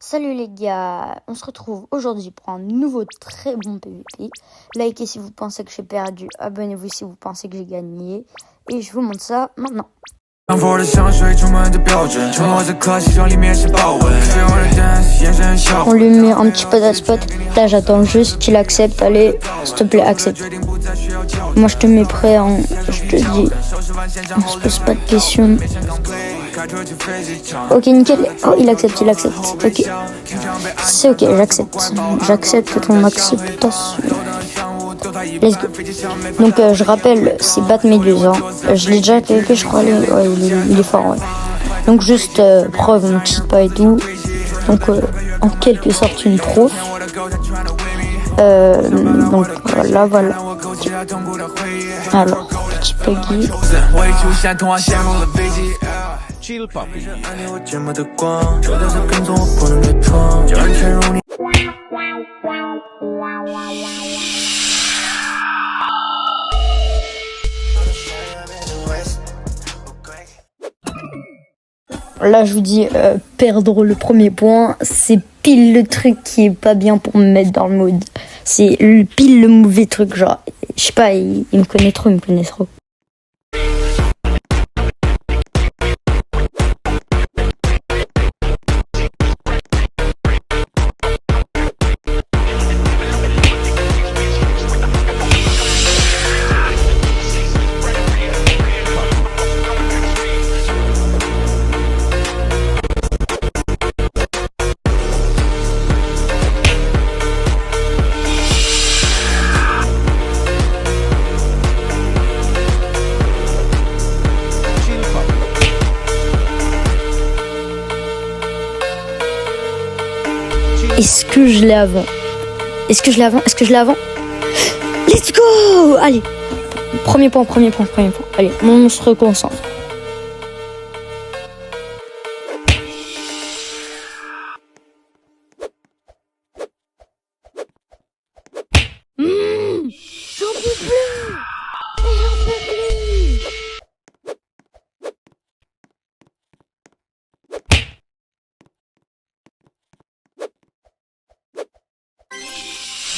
Salut les gars, on se retrouve aujourd'hui pour un nouveau très bon PVP. Likez si vous pensez que j'ai perdu, abonnez-vous si vous pensez que j'ai gagné. Et je vous montre ça maintenant. On lui met un petit peu d'hotspot. Là j'attends juste qu'il accepte. Allez, s'il te plaît, accepte. Moi je te mets prêt, hein. Je te dis. On se pose pas de questions. Ok, nickel. Oh, il accepte. Ok. C'est ok, j'accepte. J'accepte ton acceptation. Let's go. Donc, je rappelle, c'est Batméduse. Hein. Je l'ai déjà PVP, je crois. Ouais, il est fort, ouais. Donc, juste preuve, on ne cheat pas et tout. Donc, en quelque sorte, une prof. Donc, voilà. Alors, petit Peggy. Chill Papi. Là, je vous dis, perdre le premier point, c'est pile le truc qui est pas bien pour me mettre dans le mood. C'est pile le mauvais truc, genre, je sais pas, il me connaît trop, Est-ce que je l'ai avant? Let's go! Allez, premier point. Allez, on se reconcentre. J'en peux plus!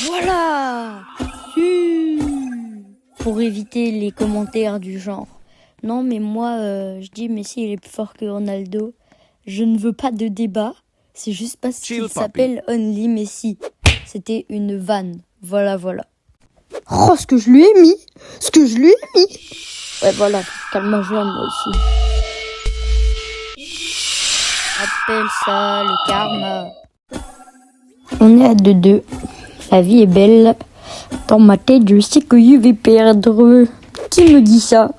Voilà! Pour éviter les commentaires du genre non mais moi je dis Messi il est plus fort que Ronaldo, je ne veux pas de débat, c'est juste parce qu'il s'appelle Only Messi, c'était une vanne, voilà. Oh, ce que je lui ai mis. Ouais voilà, calme-moi moi aussi. Appelle ça le karma. On est à 2-2. La vie est belle. Dans ma tête, je sais que je vais perdre. Qui me dit ça?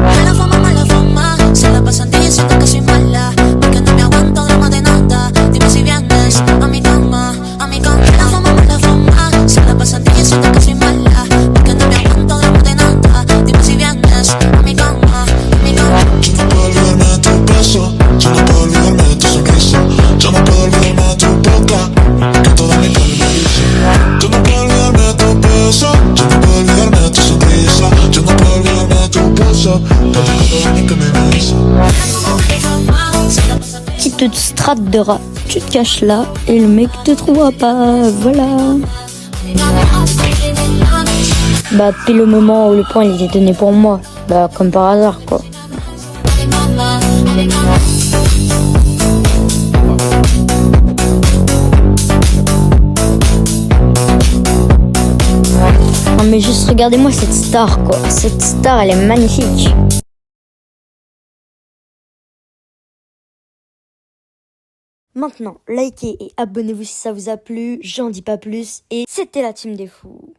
Mala fama, se la pasan diciendo que soy mala, porque no me aguanto drama de nada. Dime si vienes a mi cama. Mala fama, se la pasan diciendo que soy mala, porque no me aguanto drama de nada. Dime si vienes a mi cama. Yo no puedo olvidarme de tu beso, yo no puedo olvidarme de tu sonrisa, yo no puedo olvidarme de tu boca, que toda mi carne me dice. Yo no puedo olvidarme de tu beso, yo no puedo olvidarme de tu sonrisa, yo no puedo olvidarme de tu beso, que toda mi carne me dice. Petite strat de rat, tu te caches là et le mec te trouvera pas, voilà. Bah pile au moment où le point il était donné pour moi, bah comme par hasard quoi. Non mais juste regardez-moi cette star quoi, cette star elle est magnifique. Maintenant, likez et abonnez-vous si ça vous a plu, j'en dis pas plus, et c'était la team des fous.